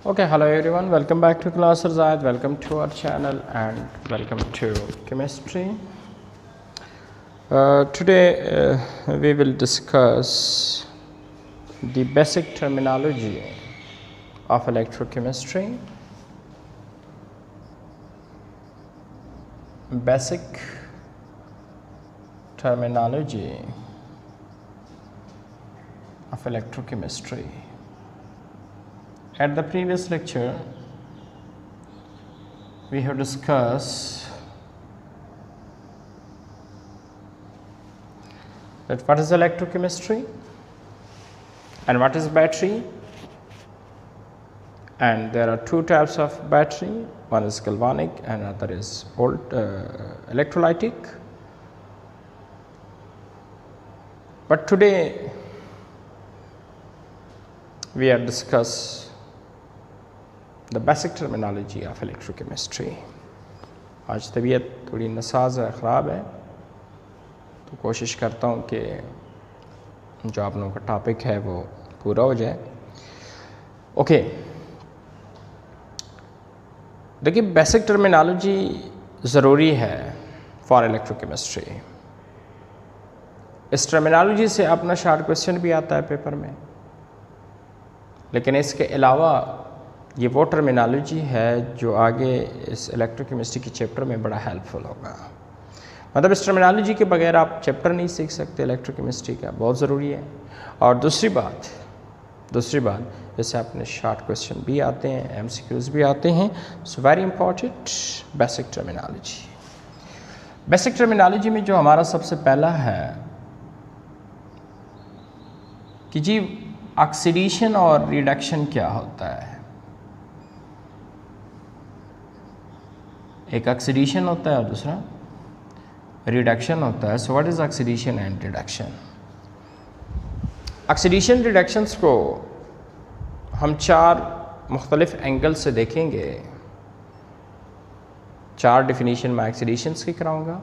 Okay, hello everyone, welcome back to Class Zayed, welcome to our channel and welcome to chemistry. Today we will discuss the basic terminology of electrochemistry. Basic terminology of electrochemistry. At the previous lecture, we have discussed that what is electrochemistry and what is battery, and there are two types of battery, one is galvanic and other is electrolytic. But today we are discuss the basic terminology of electrochemistry. आज तबीयत थोड़ी नसाज है, ख़राब है, तो कोशिश करता हूँ कि जो आप लोगों का टॉपिक है वो पूरा हो जाए. ओके, देखिए बेसिक टर्मिनोलॉजी ज़रूरी है फॉर इलेक्ट्रोकेमिस्ट्री. इस टर्मिनोलॉजी से अपना शॉर्ट क्वेश्चन भी आता है पेपर में, लेकिन इसके अलावा ये वो टर्मिनोलॉजी है जो आगे इस इलेक्ट्रोकेमिस्ट्री के चैप्टर में बड़ा हेल्पफुल होगा. मतलब इस टर्मिनोलॉजी के बगैर आप चैप्टर नहीं सीख सकते इलेक्ट्रोकेमिस्ट्री का, बहुत ज़रूरी है. और दूसरी बात इससे अपने शॉर्ट क्वेश्चन भी आते हैं, एमसीक्यूज़ भी आते हैं. So very important basic terminology. Basic terminology में जो हमारा सबसे पहला है कि जी ऑक्सीडेशन और रिडक्शन क्या होता है. एक ऑक्सीडेशन होता है और दूसरा रिडक्शन होता है. सो what is oxidation and reduction? Oxidation reductions को हम चार मुख्तलिफ एंगल से देखेंगे. चार डिफिनीशन मैं ऑक्सीडेशंस की कराऊंगा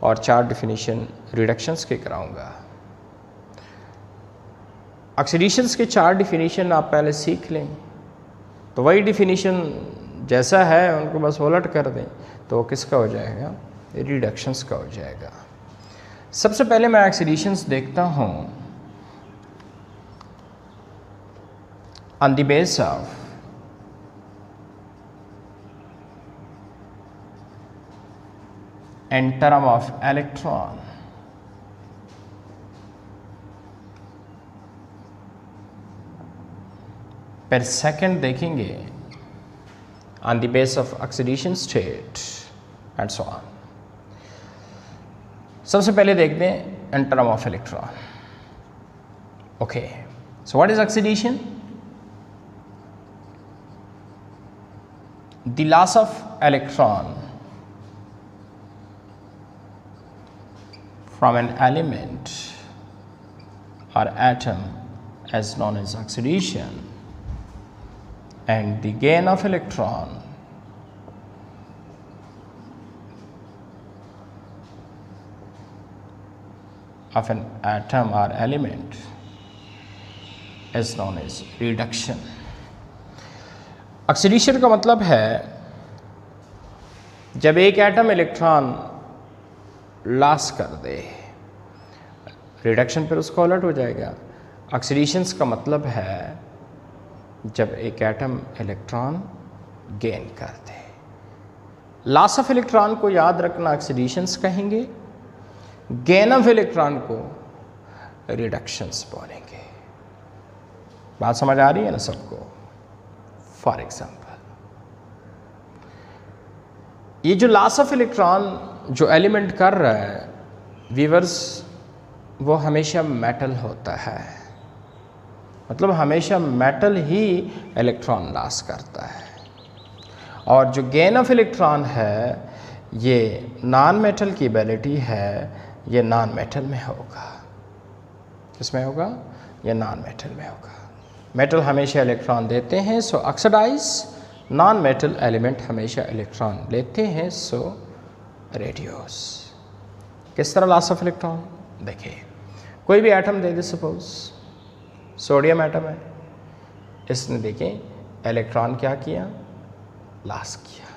और चार डिफिनीशन रिडक्शंस की कराऊंगा. ऑक्सीडेशंस के चार डिफिनीशन आप पहले सीख लें, तो वही डिफिनीशन जैसा है उनको बस उलट कर दें तो वो किसका हो जाएगा? रिडक्शंस का हो जाएगा. सबसे पहले मैं ऑक्सीडेशंस देखता हूँ on the base of in term of electron. पर सेकंड देखेंगे on the base of oxidation state and so on. सबसे पहले देखते हैं in term of electron. Okay, so what is oxidation? The loss of electron from an element or atom is known as oxidation, and the gain of electron of an atom or element is known as reduction. Oxidation का मतलब है जब एक atom electron loss कर दे, reduction पर उसका उलट हो जाएगा. ऑक्सीडेशंस का मतलब है जब एक एटम इलेक्ट्रॉन गेन कर दे. लॉस ऑफ इलेक्ट्रॉन को याद रखना ऑक्सीडेशंस कहेंगे, गेन ऑफ इलेक्ट्रॉन को रिडक्शंस बोलेंगे. बात समझ आ रही है ना सबको? फॉर एग्जांपल, ये जो लॉस ऑफ इलेक्ट्रॉन जो एलिमेंट कर रहा है व्यूअर्स, वो हमेशा मेटल होता है. मतलब हमेशा मेटल ही इलेक्ट्रॉन लॉस करता है. और जो गेन ऑफ इलेक्ट्रॉन है ये नॉन मेटल की एबिलिटी है, ये नॉन मेटल में होगा. किसमें होगा? ये नॉन मेटल में होगा. मेटल हमेशा इलेक्ट्रॉन देते हैं, सो ऑक्सीडाइज. नॉन मेटल एलिमेंट हमेशा इलेक्ट्रॉन लेते हैं, सो रेडियोस. किस तरह लॉस ऑफ इलेक्ट्रॉन? देखिए, कोई भी एटम दे दे, सपोज सोडियम एटम है, इसने देखें इलेक्ट्रॉन क्या किया, लॉस किया।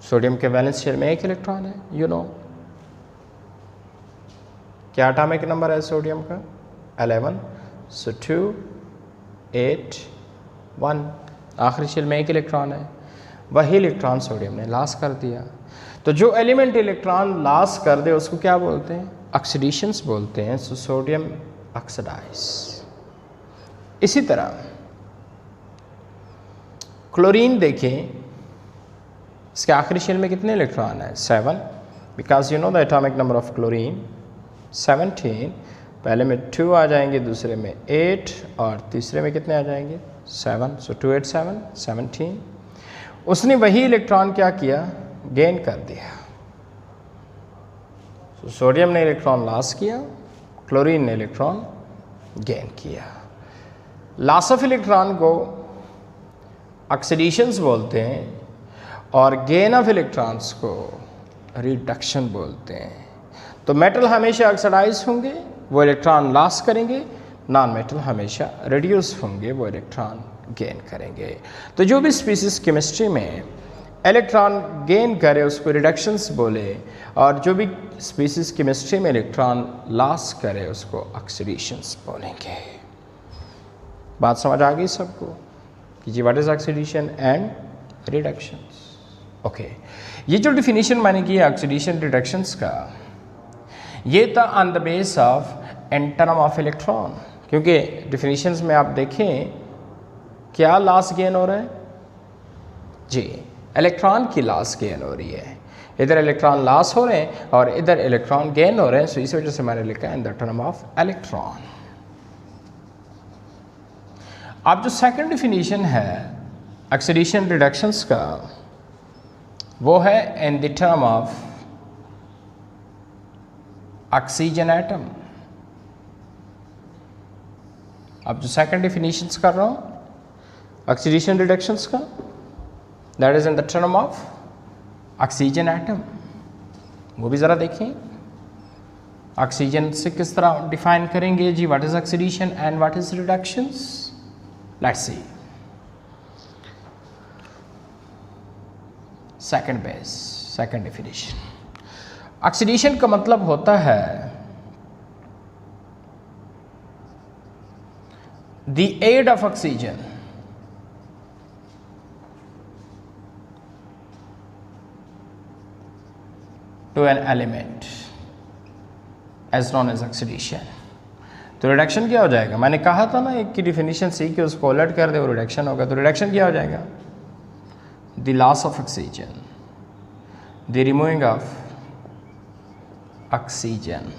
सोडियम के वैलेंस शेल में एक इलेक्ट्रॉन है, यू नो। क्या एटॉमिक नंबर है सोडियम का, 11, सो 2 8 1, आखिरी शेल में एक इलेक्ट्रॉन है, वही इलेक्ट्रॉन सोडियम ने लॉस कर दिया। तो जो एलिमेंट इलेक्ट्रॉन लॉस कर दे उसको क्या बोलते हैं, ऑक्सीडेशंस बोलते हैं। So sodium oxidise. इसी तरह क्लोरीन देखें, इसके आखिरी शेल में कितने इलेक्ट्रॉन है, 7, because you know the atomic number of chlorine 17। पहले में 2 आ जाएंगे, दूसरे में 8 और तीसरे में कितने आ जाएंगे, 7। सो 2 8 7 17। उसने वही इलेक्ट्रॉन क्या किया, गेन कर दिया। तो सोडियम ने इलेक्ट्रॉन लॉस किया, क्लोरीन ने इलेक्ट्रॉन गेन किया। लॉस ऑफ इलेक्ट्रॉन को ऑक्सीडेशंस बोलते हैं और गेन ऑफ इलेक्ट्रॉन्स को रिडक्शन बोलते हैं। तो मेटल हमेशा ऑक्सीडाइज होंगे, वो इलेक्ट्रॉन लॉस करेंगे। नॉन मेटल हमेशा रिड्यूस होंगे, वो इलेक्ट्रॉन गेन करेंगे। तो जो भी स्पीसीज केमिस्ट्री में इलेक्ट्रॉन गेन करे उसको रिडक्शंस बोले, और जो भी स्पीसीज केमिस्ट्री में इलेक्ट्रॉन लॉस करे उसको ऑक्सीडेशंस बोलेंगे। बात समझ आ गई सबको कि जी what is oxidation and reductions. Okay, ये जो डिफिनीशन मैंने किया ऑक्सीडेशन रिडक्शंस का, ये था on the base of antonym of electron. क्योंकि डिफिनीशंस में आप देखें क्या लॉस गेन हो रहा है, जी इलेक्ट्रॉन की लॉस गेन हो रही है। इधर इलेक्ट्रॉन लॉस हो रहे हैं और इधर इलेक्ट्रॉन गेन हो रहे हैं। सो इस वजह से मैंने लिखा है in the term of electron. अब जो सेकंड डिफिनीशन है ऑक्सीडेशन रिडक्शंस का, वो है in the term of oxygen atom. अब जो सेकंड डिफिनीशंस कर रहा हूँ ऑक्सीडेशन रिडक्शंस का, that is in the term of oxygen atom. वो भी ज़रा देखें ऑक्सीजन से किस तरह डिफाइन करेंगे जी, what is oxidation and what is reductions. Let's see second base, second definition. Oxidation का मतलब होता है the add of oxygen to an element as known as oxidation। तो रिडक्शन क्या हो जाएगा, मैंने कहा था ना एक की डिफिनीशन सी के उसको उलट कर दे वो रिडक्शन होगा। तो रिडक्शन क्या हो जाएगा, the loss of oxygen, the removing of oxygen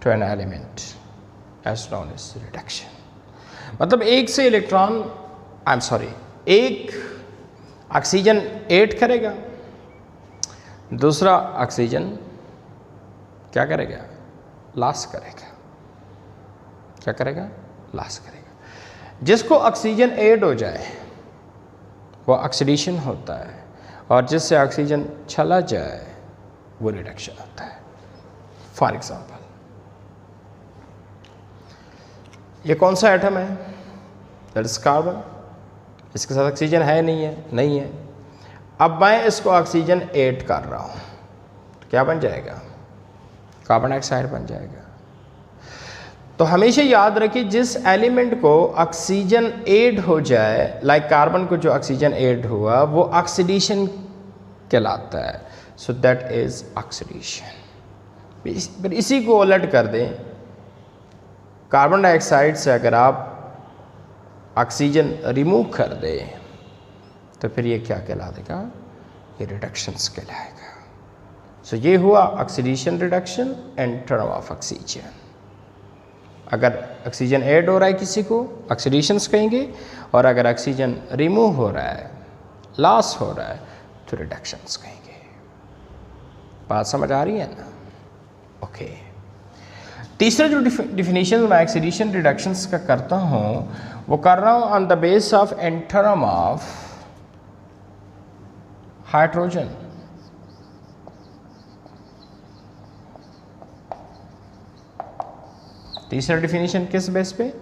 to an element as known as reduction। मतलब एक से इलेक्ट्रॉन एक ऑक्सीजन ऐड करेगा, दूसरा ऑक्सीजन क्या करेगा, लॉस करेगा। क्या करेगा, लॉस करेगा। जिसको ऑक्सीजन ऐड हो जाए वो ऑक्सीडेशन होता है, और जिससे ऑक्सीजन चला जाए वो रिडक्शन होता है। फॉर एग्जाम्पल ये कौन सा एटम है, दैट इज कार्बन। इसके साथ ऑक्सीजन है नहीं है। अब मैं इसको ऑक्सीजन ऐड कर रहा हूँ तो क्या बन जाएगा, कार्बन डाइऑक्साइड बन जाएगा। तो हमेशा याद रखिए जिस एलिमेंट को ऑक्सीजन ऐड हो जाए, लाइक कार्बन को जो ऑक्सीजन ऐड हुआ वो ऑक्सीडेशन कहलाता है। सो दैट इज ऑक्सीडेशन। पर इसी को उलट कर दें, कार्बन डाइऑक्साइड से अगर आप ऑक्सीजन रिमूव कर दें तो फिर ये क्या कहला देगा, ये रिडक्शंस कहलाएगा। सो ये हुआ oxidation reduction and term of oxygen. अगर ऑक्सीजन ऐड हो रहा है किसी को ऑक्सीडेशंस कहेंगे, और अगर ऑक्सीजन रिमूव हो रहा है, लॉस हो रहा है, तो रिडक्शंस कहेंगे। बात समझ आ रही है ना, ओके। तीसरा जो डिफिनीशन मैं ऑक्सीडेशन रिडक्शंस का करता हूँ वो कर रहा हूँ on the base of and term of hydrogen. तीसरा डिफिनीशन किस बेस पे?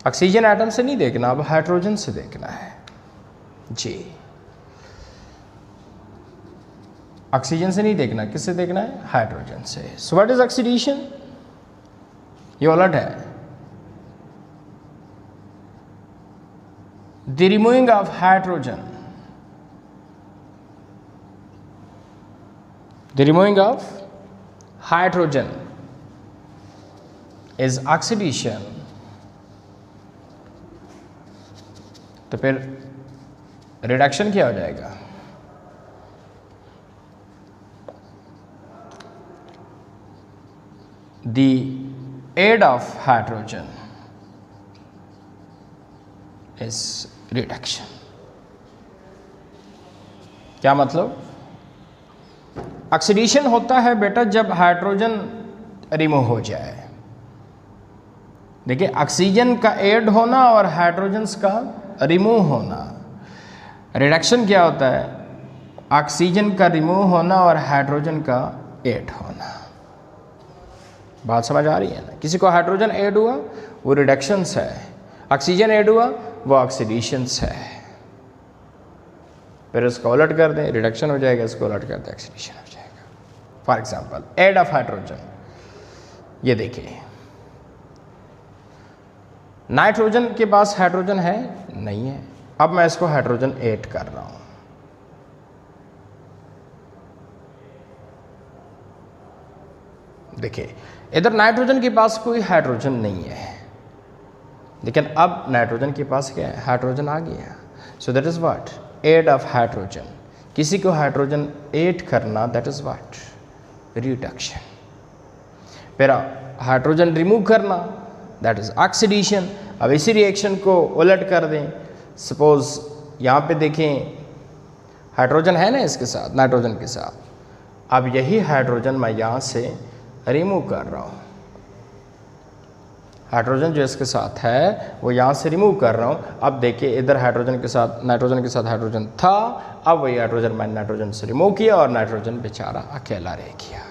ऑक्सीजन एटम से नहीं देखना, अब हाइड्रोजन से देखना है जी। ऑक्सीजन से नहीं देखना, किससे देखना है? हाइड्रोजन से। सो व्हाट इज ऑक्सीडेशन? ये उलट है, the removing of hydrogen, the removing of hydrogen is oxidation. तो फिर रिडक्शन क्या हो जाएगा? The aid of hydrogen is reduction। क्या मतलब? ऑक्सीडेशन होता है बेटा जब हाइड्रोजन रिमूव हो जाए। देखिए, ऑक्सीजन का ऐड होना और हाइड्रोजन्स का रिमूव होना। रिडक्शन क्या होता है? ऑक्सीजन का रिमूव होना और हाइड्रोजन का ऐड होना। बात समझ आ रही है ना? किसी को हाइड्रोजन ऐड हुआ वो रिडक्शंस है, ऑक्सीजन ऐड हुआ वो ऑक्सीडेशंस है। फिर इसको उलट कर दें, रिडक्शन हो जाएगा, इसको उलट कर दें, ऑक्सीडेशन हो जाएगा। For example add of hydrogen, ये देखिए नाइट्रोजन के पास हाइड्रोजन है नहीं है, अब मैं इसको हाइड्रोजन ऐड कर रहा हूं। देखिए इधर नाइट्रोजन के पास कोई हाइड्रोजन नहीं है, लेकिन अब नाइट्रोजन के पास क्या है? हाइड्रोजन आ गया। सो that is what? Add of hydrogen. किसी को हाइड्रोजन ऐड करना, दैट इज व्हाट? रिडक्शन। फिर हाइड्रोजन रिमूव करना, दैट इज ऑक्सीडेशन। अब इसी रिएक्शन को उलट कर दें, सपोज यहाँ पे देखें हाइड्रोजन है ना इसके साथ, नाइट्रोजन के साथ, अब यही हाइड्रोजन मैं यहाँ से रिमूव कर रहा हूँ। हाइड्रोजन जो इसके साथ है वो यहाँ से रिमूव कर रहा हूँ। अब देखिए इधर हाइड्रोजन के साथ, नाइट्रोजन के साथ हाइड्रोजन था, अब वही हाइड्रोजन मैंने नाइट्रोजन से रिमूव किया और नाइट्रोजन बेचारा अकेला रह गया।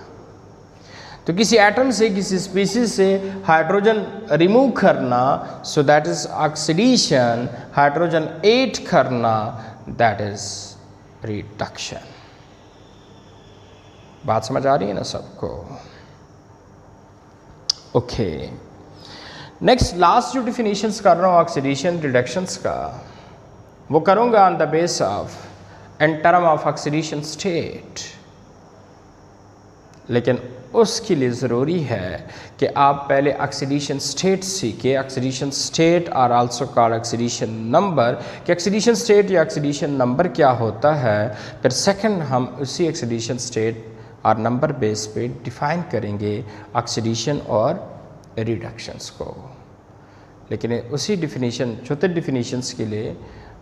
तो किसी एटम से, किसी स्पीसीज से हाइड्रोजन रिमूव करना, so that is oxidation. Hydrogen add करना, दैट इज रिडक्शन। बात समझ आ रही है ना सबको? ओके, नेक्स्ट लास्ट जो डिफिनीशंस कर रहा हूँ ऑक्सीडेशन रिडक्शंस का, वो करूँगा on the base of and term of oxidation state. लेकिन उसके लिए ज़रूरी है कि आप पहले ऑक्सीडेशन स्टेट सीखें। Oxidation state are also called oxidation number, कि ऑक्सीडेशन स्टेट या ऑक्सीडेशन नंबर क्या होता है। फिर सेकंड हम उसी ऑक्सीडेशन स्टेट और नंबर बेस पे डिफ़ाइन करेंगे ऑक्सीडेशन और रिडक्शंस को। लेकिन उसी डिफिनीशन, चौथे डिफिनीशंस के लिए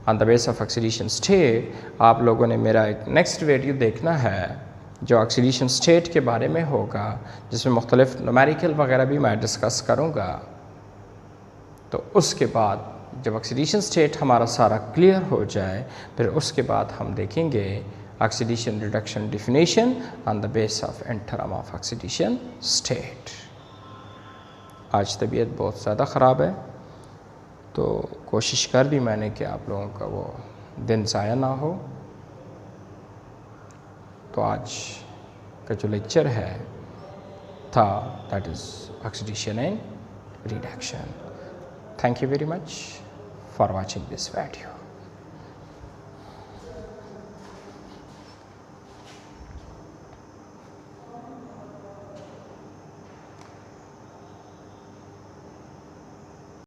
on the base of oxidation state आप लोगों ने मेरा एक नेक्स्ट वीडियो देखना है जो ऑक्सीडेशन स्टेट के बारे में होगा, जिसमें मुख्तलिफ न्यूमेरिकल वगैरह भी मैं डिस्कस करूँगा। तो उसके बाद जब ऑक्सीडेशन स्टेट हमारा सारा क्लियर हो जाए, फिर उसके बाद हम देखेंगे oxidation reduction definition on the base of and term of oxidation state. आज तबीयत बहुत ज़्यादा ख़राब है, तो कोशिश कर दी मैंने कि आप लोगों का वो दिन ज़ाया ना हो। तो आज का जो लेक्चर है था, that is oxidation and reduction. Thank you very much for watching this video.